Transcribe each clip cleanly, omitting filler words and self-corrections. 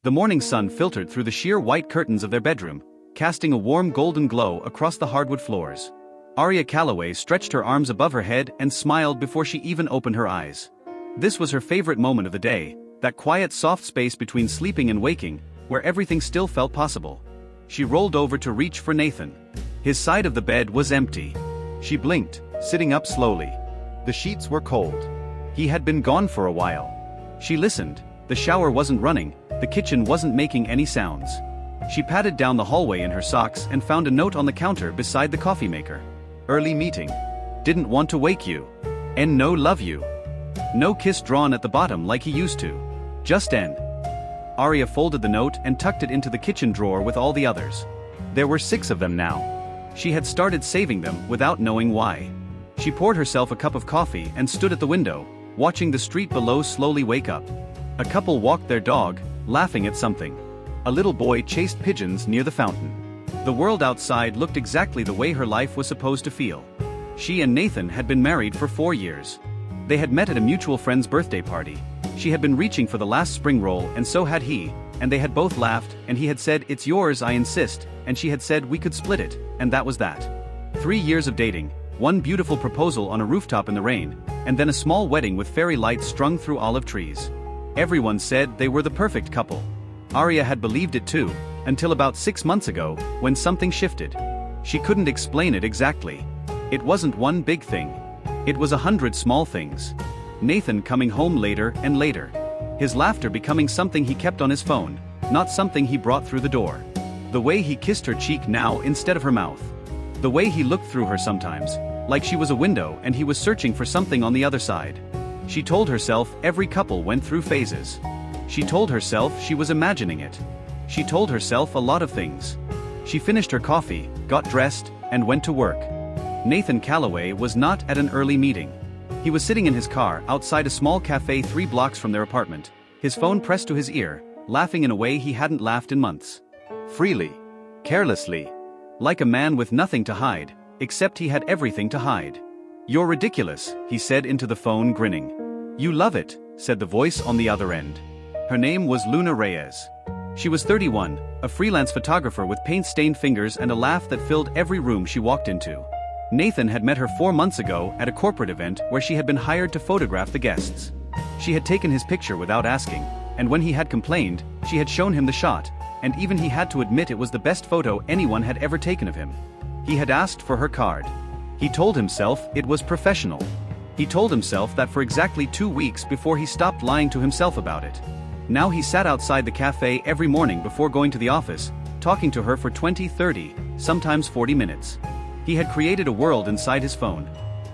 The morning sun filtered through the sheer white curtains of their bedroom, casting a warm golden glow across the hardwood floors. Arya Calloway stretched her arms above her head and smiled before she even opened her eyes. This was her favorite moment of the day, that quiet soft space between sleeping and waking, where everything still felt possible. She rolled over to reach for Nathan. His side of the bed was empty. She blinked, sitting up slowly. The sheets were cold. He had been gone for a while. She listened. The shower wasn't running, the kitchen wasn't making any sounds. She padded down the hallway in her socks and found a note on the counter beside the coffee maker. Early meeting. Didn't want to wake you. And no love you. No kiss drawn at the bottom like he used to. Just N. Arya folded the note and tucked it into the kitchen drawer with all the others. There were 6 of them now. She had started saving them without knowing why. She poured herself a cup of coffee and stood at the window, watching the street below slowly wake up. A couple walked their dog, laughing at something. A little boy chased pigeons near the fountain. The world outside looked exactly the way her life was supposed to feel. She and Nathan had been married for 4 years. They had met at a mutual friend's birthday party. She had been reaching for the last spring roll and so had he, and they had both laughed, and he had said, "It's yours, I insist," and she had said we could split it, and that was that. 3 years of dating, one beautiful proposal on a rooftop in the rain, and then a small wedding with fairy lights strung through olive trees. Everyone said they were the perfect couple. Arya had believed it too, until about 6 months ago, when something shifted. She couldn't explain it exactly. It wasn't one big thing. It was 100 small things. Nathan coming home later and later. His laughter becoming something he kept on his phone, not something he brought through the door. The way he kissed her cheek now instead of her mouth. The way he looked through her sometimes, like she was a window and he was searching for something on the other side. She told herself every couple went through phases. She told herself she was imagining it. She told herself a lot of things. She finished her coffee, got dressed, and went to work. Nathan Calloway was not at an early meeting. He was sitting in his car outside a small cafe 3 blocks from their apartment, his phone pressed to his ear, laughing in a way he hadn't laughed in months. Freely. Carelessly. Like a man with nothing to hide, except he had everything to hide. "You're ridiculous," he said into the phone, grinning. "You love it," said the voice on the other end. Her name was Luna Reyes. She was 31, a freelance photographer with paint-stained fingers and a laugh that filled every room she walked into. Nathan had met her 4 months ago at a corporate event where she had been hired to photograph the guests. She had taken his picture without asking, and when he had complained, she had shown him the shot, and even he had to admit it was the best photo anyone had ever taken of him. He had asked for her card. He told himself it was professional. He told himself that for exactly 2 weeks before he stopped lying to himself about it. Now he sat outside the cafe every morning before going to the office, talking to her for 20, 30, sometimes 40 minutes. He had created a world inside his phone.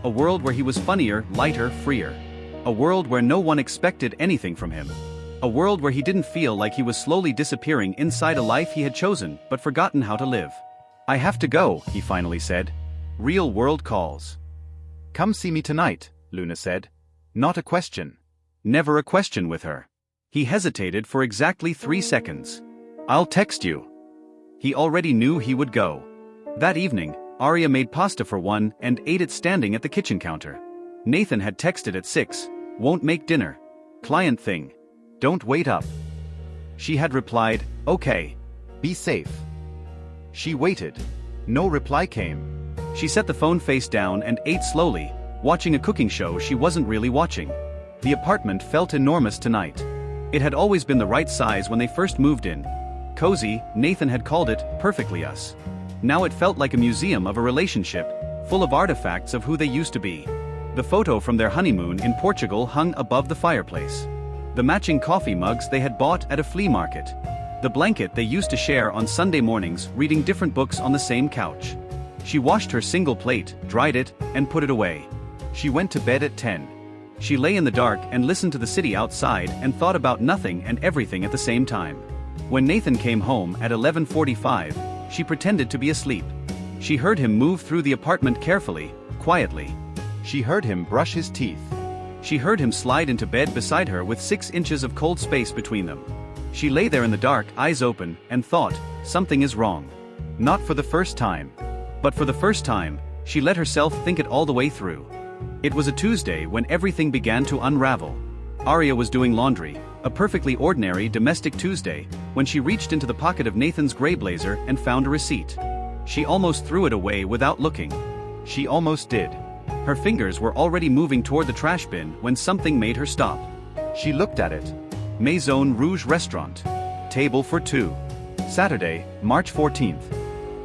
A world where he was funnier, lighter, freer. A world where no one expected anything from him. A world where he didn't feel like he was slowly disappearing inside a life he had chosen but forgotten how to live. "I have to go," he finally said. "Real world calls." "Come see me tonight," Luna said. Not a question. Never a question with her. He hesitated for exactly 3 seconds. "I'll text you." He already knew he would go. That evening, Arya made pasta for one and ate it standing at the kitchen counter. Nathan had texted at 6, "Won't make dinner. Client thing. Don't wait up." She had replied, "Okay. Be safe." She waited. No reply came. She set the phone face down and ate slowly, watching a cooking show she wasn't really watching. The apartment felt enormous tonight. It had always been the right size when they first moved in. Cozy, Nathan had called it, perfectly us. Now it felt like a museum of a relationship, full of artifacts of who they used to be. The photo from their honeymoon in Portugal hung above the fireplace. The matching coffee mugs they had bought at a flea market. The blanket they used to share on Sunday mornings, reading different books on the same couch. She washed her single plate, dried it, and put it away. She went to bed at 10. She lay in the dark and listened to the city outside and thought about nothing and everything at the same time. When Nathan came home at 11:45, she pretended to be asleep. She heard him move through the apartment carefully, quietly. She heard him brush his teeth. She heard him slide into bed beside her with 6 inches of cold space between them. She lay there in the dark, eyes open, and thought, something is wrong. Not for the first time. But for the first time, she let herself think it all the way through. It was a Tuesday when everything began to unravel. Arya was doing laundry, a perfectly ordinary domestic Tuesday, when she reached into the pocket of Nathan's gray blazer and found a receipt. She almost threw it away without looking. She almost did. Her fingers were already moving toward the trash bin when something made her stop. She looked at it. Maison Rouge Restaurant. Table for two. Saturday, March 14th.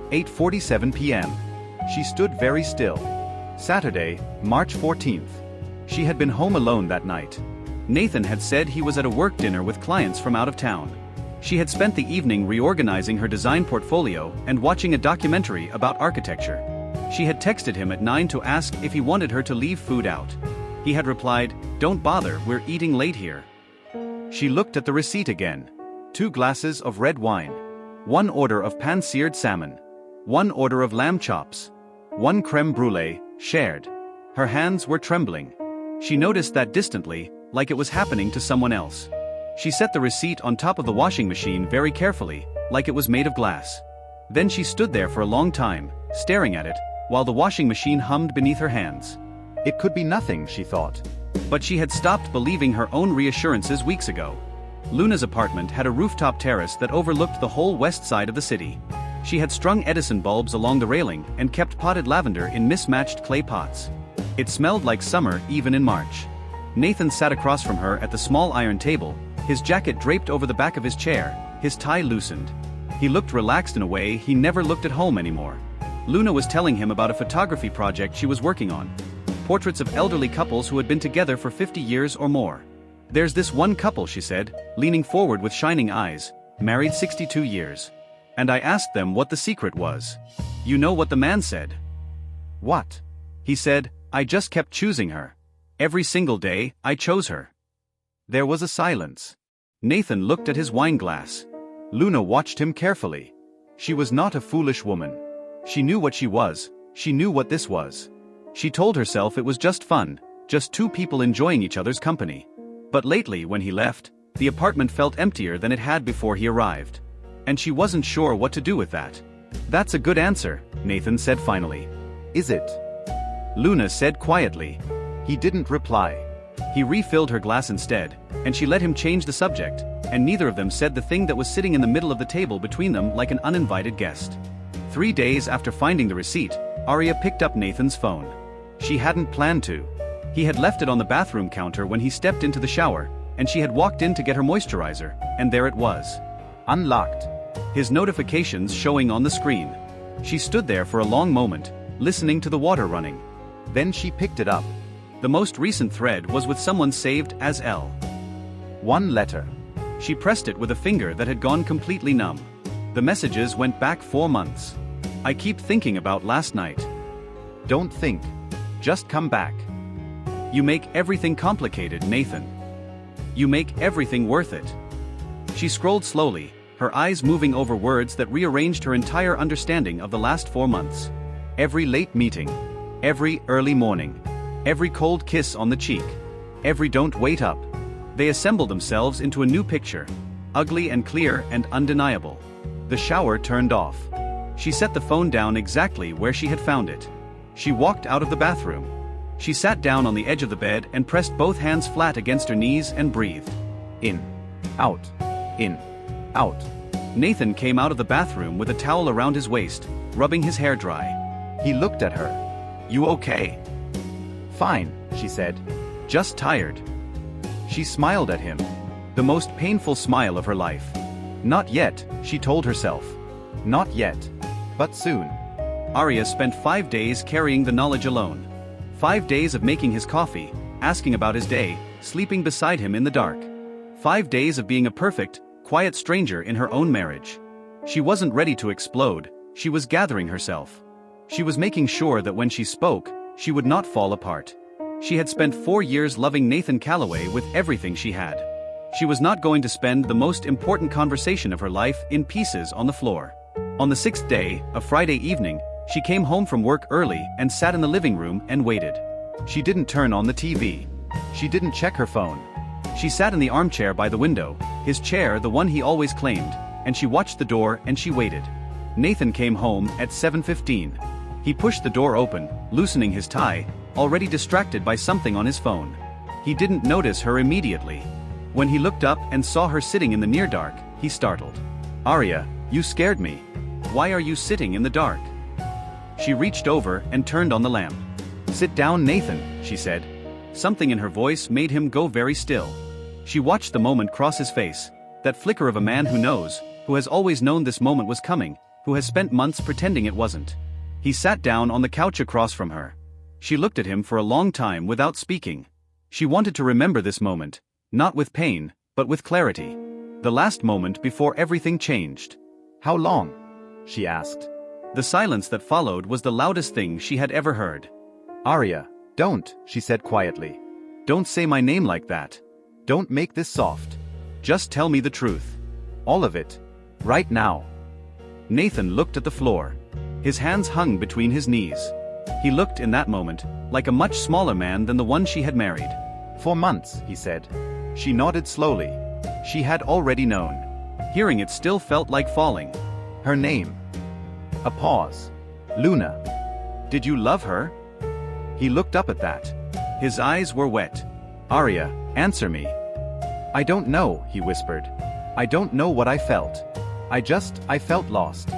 8:47 p.m. She stood very still. Saturday, March 14th. She had been home alone that night. Nathan had said he was at a work dinner with clients from out of town. She had spent the evening reorganizing her design portfolio and watching a documentary about architecture. She had texted him at 9 to ask if he wanted her to leave food out. He had replied, "Don't bother, we're eating late here." She looked at the receipt again. 2 glasses of red wine. 1 order of pan-seared salmon. 1 order of lamb chops. 1 creme brulee, shared. Her hands were trembling. She noticed that distantly, like it was happening to someone else. She set the receipt on top of the washing machine very carefully, like it was made of glass. Then she stood there for a long time, staring at it, while the washing machine hummed beneath her hands. It could be nothing, she thought. But she had stopped believing her own reassurances weeks ago. Luna's apartment had a rooftop terrace that overlooked the whole west side of the city. She had strung Edison bulbs along the railing and kept potted lavender in mismatched clay pots. It smelled like summer even in March. Nathan sat across from her at the small iron table, his jacket draped over the back of his chair, his tie loosened. He looked relaxed in a way he never looked at home anymore. Luna was telling him about a photography project she was working on. Portraits of elderly couples who had been together for 50 years or more. "There's this one couple," she said, leaning forward with shining eyes, "married 62 years. And I asked them what the secret was. You know what the man said?" "What?" He said, "I just kept choosing her. Every single day, I chose her." There was a silence. Nathan looked at his wine glass. Luna watched him carefully. She was not a foolish woman. She knew what she was, she knew what this was. She told herself it was just fun, just 2 people enjoying each other's company. But lately, when he left, the apartment felt emptier than it had before he arrived. And she wasn't sure what to do with that. "That's a good answer," Nathan said finally. "Is it?" Luna said quietly. He didn't reply. He refilled her glass instead, and she let him change the subject, and neither of them said the thing that was sitting in the middle of the table between them like an uninvited guest. 3 days after finding the receipt, Arya picked up Nathan's phone. She hadn't planned to. He had left it on the bathroom counter when he stepped into the shower, and she had walked in to get her moisturizer, and there it was. Unlocked. His notifications showing on the screen. She stood there for a long moment, listening to the water running. Then she picked it up. The most recent thread was with someone saved as L. 1 letter. She pressed it with a finger that had gone completely numb. The messages went back 4 months. "I keep thinking about last night." "Don't think. Just come back. You make everything complicated, Nathan. You make everything worth it." She scrolled slowly, her eyes moving over words that rearranged her entire understanding of the last 4 months. Every late meeting. Every early morning. Every cold kiss on the cheek. Every "don't wait up." They assembled themselves into a new picture. Ugly and clear and undeniable. The shower turned off. She set the phone down exactly where she had found it. She walked out of the bathroom. She sat down on the edge of the bed and pressed both hands flat against her knees and breathed. In. Out. In. Out. Nathan came out of the bathroom with a towel around his waist, rubbing his hair dry. He looked at her. "You okay?" "Fine," she said. "Just tired." She smiled at him. The most painful smile of her life. Not yet, she told herself. Not yet. But soon. Arya spent 5 days carrying the knowledge alone. 5 days of making his coffee, asking about his day, sleeping beside him in the dark. 5 days of being a perfect, quiet stranger in her own marriage. She wasn't ready to explode, she was gathering herself. She was making sure that when she spoke, she would not fall apart. She had spent 4 years loving Nathan Calloway with everything she had. She was not going to spend the most important conversation of her life in pieces on the floor. On the 6th day, a Friday evening, she came home from work early and sat in the living room and waited. She didn't turn on the TV. She didn't check her phone. She sat in the armchair by the window, his chair the one he always claimed, and she watched the door and she waited. Nathan came home at 7:15. He pushed the door open, loosening his tie, already distracted by something on his phone. He didn't notice her immediately. When he looked up and saw her sitting in the near dark, he startled. "Arya, you scared me. Why are you sitting in the dark?" She reached over and turned on the lamp. "Sit down, Nathan," she said. Something in her voice made him go very still. She watched the moment cross his face, that flicker of a man who knows, who has always known this moment was coming, who has spent months pretending it wasn't. He sat down on the couch across from her. She looked at him for a long time without speaking. She wanted to remember this moment, not with pain, but with clarity. The last moment before everything changed. "How long?" she asked. The silence that followed was the loudest thing she had ever heard. "Arya, don't," she said quietly. "Don't say my name like that. "Don't make this soft. Just tell me the truth. All of it. Right now." Nathan looked at the floor. His hands hung between his knees. He looked in that moment like a much smaller man than the one she had married. "For months," he said. She nodded slowly. She had already known. Hearing it still felt like falling. Her name. A pause. "Luna." "Did you love her?" He looked up at that. His eyes were wet. "Arya, answer me." "I don't know," he whispered. "I don't know what I felt. I felt lost.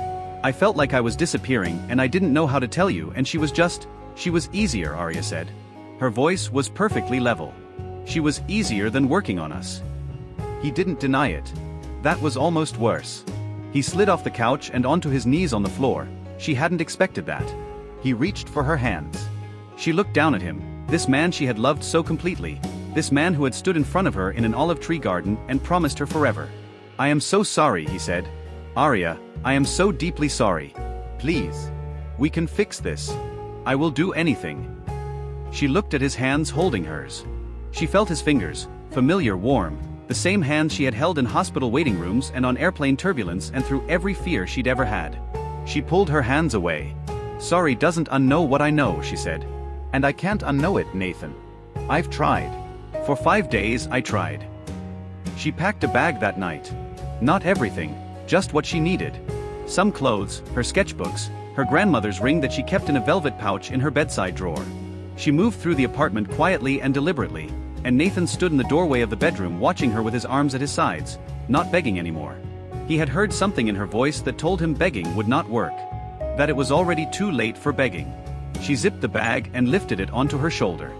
I felt like I was disappearing and I didn't know how to tell you, and she was easier," Arya said. Her voice was perfectly level. "She was easier than working on us." He didn't deny it. That was almost worse. He slid off the couch and onto his knees on the floor. She hadn't expected that. He reached for her hands. She looked down at him, this man she had loved so completely, this man who had stood in front of her in an olive tree garden and promised her forever. "I am so sorry," he said. "Arya, I am so deeply sorry. Please. We can fix this. I will do anything." She looked at his hands holding hers. She felt his fingers, familiar, warm, the same hands she had held in hospital waiting rooms and on airplane turbulence and through every fear she'd ever had. She pulled her hands away. "Sorry doesn't unknow what I know," she said. "And I can't unknow it, Nathan. I've tried. For 5 days I tried." She packed a bag that night. Not everything, just what she needed. Some clothes, her sketchbooks, her grandmother's ring that she kept in a velvet pouch in her bedside drawer. She moved through the apartment quietly and deliberately, and Nathan stood in the doorway of the bedroom watching her with his arms at his sides, not begging anymore. He had heard something in her voice that told him begging would not work. That it was already too late for begging. She zipped the bag and lifted it onto her shoulder.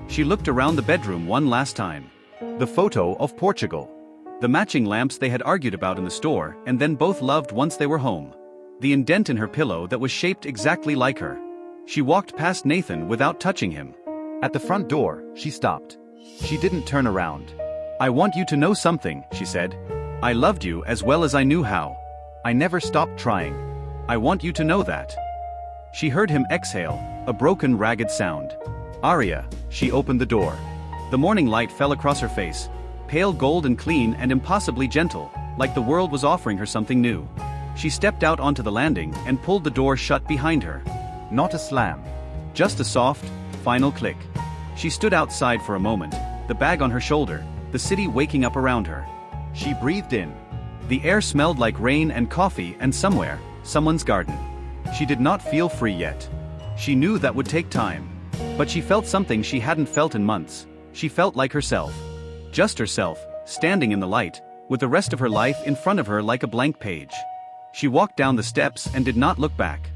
She looked around the bedroom one last time. The photo of Portugal. The matching lamps they had argued about in the store and then both loved once they were home. The indent in her pillow that was shaped exactly like her. She walked past Nathan without touching him. At the front door, she stopped. She didn't turn around. "I want you to know something," she said. "I loved you as well as I knew how. I never stopped trying. I want you to know that." She heard him exhale, a broken, ragged sound. "Arya," she opened the door. The morning light fell across her face, pale gold and clean and impossibly gentle, like the world was offering her something new. She stepped out onto the landing and pulled the door shut behind her. Not a slam. Just a soft, final click. She stood outside for a moment, the bag on her shoulder, the city waking up around her. She breathed in. The air smelled like rain and coffee and somewhere, someone's garden. She did not feel free yet. She knew that would take time. But she felt something she hadn't felt in months. She felt like herself. Just herself, standing in the light, with the rest of her life in front of her like a blank page. She walked down the steps and did not look back.